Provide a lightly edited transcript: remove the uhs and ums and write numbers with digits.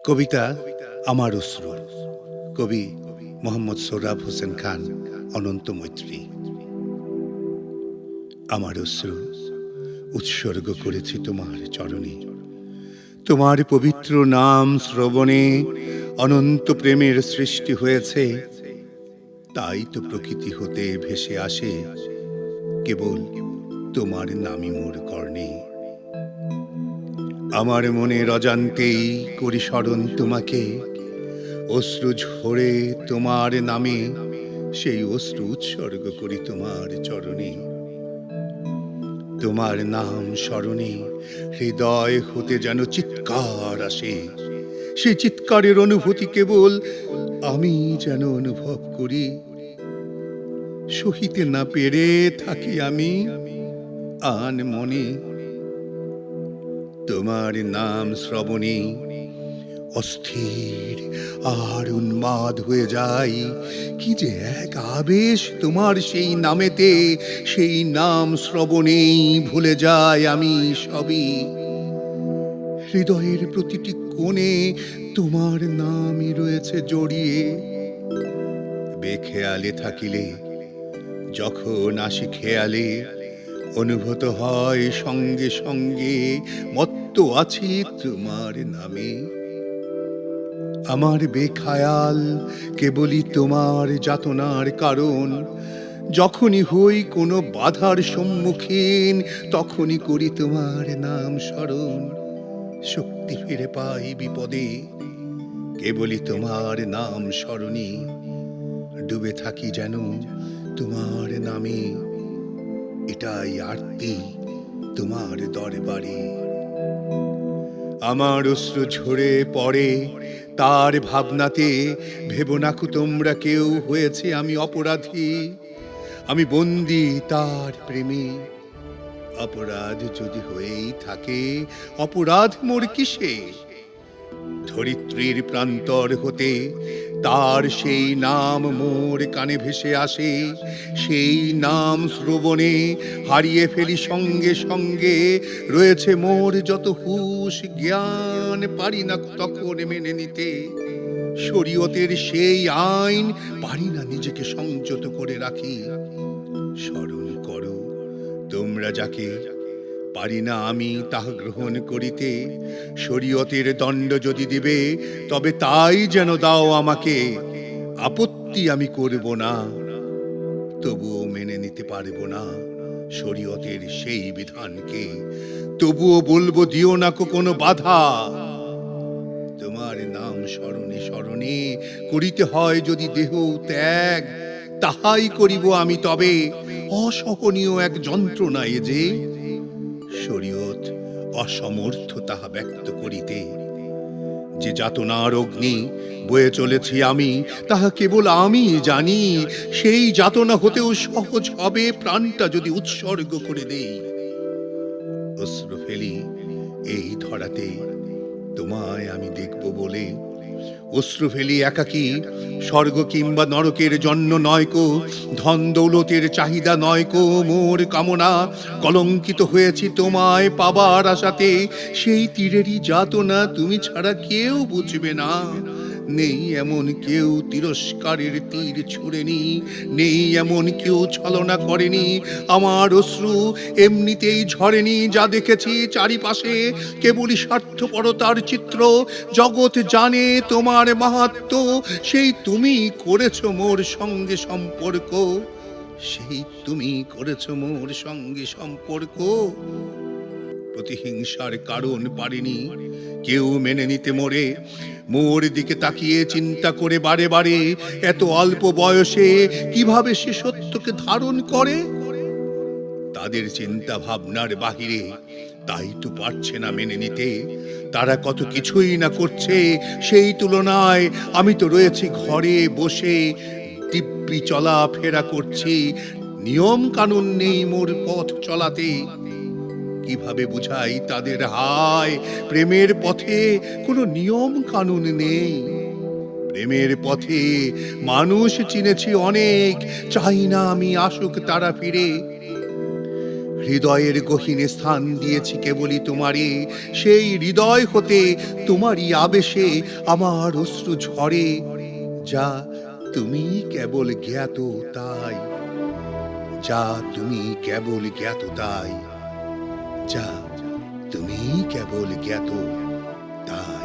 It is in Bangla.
কবিতা আমার অশ্রু। কবি মোহাম্মদ সোহরাব হোসেন খান, অনন্ত মৈত্রী। আমার অশ্রু উৎসর্গ করেছি তোমার চরণে। তোমার পবিত্র নাম শ্রবণে অনন্ত প্রেমের সৃষ্টি হয়েছে। তাই তো প্রকৃতি হতে ভেসে আসে কেবল তোমার নামই মোর কর্ণে। আমার মনের অজান্তেই করি স্মরণ তোমাকে, অশ্রু ঝরে তোমার নামে সেই অশ্রু উৎসর্গ করি তোমার চরণে। তোমার নাম স্মরণে হৃদয় হতে যেন চিৎকার আসে, সেই চিৎকারের অনুভূতি কেবল আমি যেন অনুভব করি। সহিতে না পেরে থাকি আমি আনমনে। তোমার নাম শ্রবণে অস্থির আর উন্মাদ হয়ে যাই। কি যে এক আবেশ তোমার সেই নামেতে, সেই নাম শ্রবণেই ভুলে যাই আমি সবই। হৃদয়ের প্রতিটি কোণে তোমার নামই রয়েছে জড়িয়ে। বেখেয়ালে থাকিলে যখন আসি খেয়ালে, অনুভূত হয় সঙ্গে সঙ্গে মত্ত আছি তোমার নামে। আমার বেখায়াল কেবলই তোমার যাতনার কারণ। যখনই হই কোনো বাধার সম্মুখীন, তখনই করি তোমার নাম স্মরণ। শক্তি ফিরে পাই বিপদে কেবলই তোমার নাম স্মরণে। ডুবে থাকি যেন তোমার নামে, এটাই আরতি তোমার দরবারে। আমার অশ্রু ঝরে পড়ে তার ভাবনাতে, ভেবো নাকু তোমরা কেউ হয়েছে আমি অপরাধী। আমি বন্দী তার প্রেমে। অপরাধ যদি হয়েই থাকে, অপরাধ মোর কিসে? ধরিত্রীর প্রান্তর হতে তার সেই নাম মোর কানে ভেসে আসে। সেই নাম শ্রবণে হারিয়ে ফেলি সঙ্গে সঙ্গে। রয়েছে মোর যত হুঁশ জ্ঞান, পারি না তখন মেনে নিতে। শরীয়তের সেই আইন পারি না নিজেকে সংযত করে রাখি। স্মরণ করো তোমরা যাকে, পারি না আমি তাহা গ্রহণ করিতে। শরীয়তের দণ্ড যদি দিবে, তবে তাই যেন দাও আমাকে। আপত্তি আমি করব না, তবুও মেনে নিতে পারব না শরীয়তের সেই বিধানকে। তবুও বলবো দিও না কোনো বাধা। তোমার নাম স্মরণে স্মরণে করিতে হয় যদি দেহ ত্যাগ, তাহাই করিব আমি তবে। অসহনীয় এক যন্ত্রণা এ যে, শরীয়ত অসমর্থ তাহা ব্যক্ত করিতে। যে যাতনার অগ্নি বয়ে চলেছি আমি, তাহা কেবল আমি জানি। সেই যাতনা হতেও সহজ হবে প্রাণটা যদি উৎসর্গ করে দেই। অশ্রু ফেলি এই ধরাতে তোমায় আমি দেখব বলে। অশ্রু ফেলি একাকী, স্বর্গ কিংবা নরকের জন্য নয়কো। ধন দৌলতের চাহিদা নয়কো মোর কামনা। কলঙ্কিত হয়েছি তোমায় পাবার আশাতে। সেই তীরেরই যাতনা তুমি ছাড়া কেউ বুঝবে না। নেই এমন কেউ তিরস্কারের তীর ছুঁড়েনি, নেই এমন কেউ ছলনা করেনি। আমার অশ্রু এমনিতেই ঝরেনি, যা দেখেছি চারিপাশে কেবলই স্বার্থপরতার চিত্র। জগৎ জানে তোমার মাহাত্ম্য, সেই তুমি করেছ মোর সঙ্গে সম্পর্ক। সেই তুমি করেছ মোর সঙ্গে সম্পর্ক। প্রতিহিংসার কারণ পারেনি কেউ মেনে নিতে মোরে। মোর দিকে তাকিয়ে চিন্তা করে বারে বারে, এত অল্প বয়সে কিভাবে সে সত্যকে ধারণ করে। তাদের চিন্তা ভাবনার বাহিরে, তাই তো পারছে না মেনে নিতে। তারা কত কিছুই না করছে, সেই তুলনায় আমি তো রয়েছি ঘরে বসে দিব্যি চলা ফেরা করছি। নিয়ম কানুন নেই মোর পথ চলাতে। কিভাবে বুঝাই তাদের হায়, প্রেমের পথে কোনো নিয়ম কানুন নেই। প্রেমের পথে মানুষ চিনেছি অনেক, চাই না আমি আসুক তারা ফিরে। হৃদয়ের গহীনে স্থান দিয়েছি কেবলই তোমারে, সেই হৃদয় হতে তোমারই আবেশে আমার অশ্রু ঝরে। যা তুমি কেবল জ্ঞাত তাই, যা তুমি কেবল জ্ঞাত তাই, যা তুমি কেবল জ্ঞাত তাই।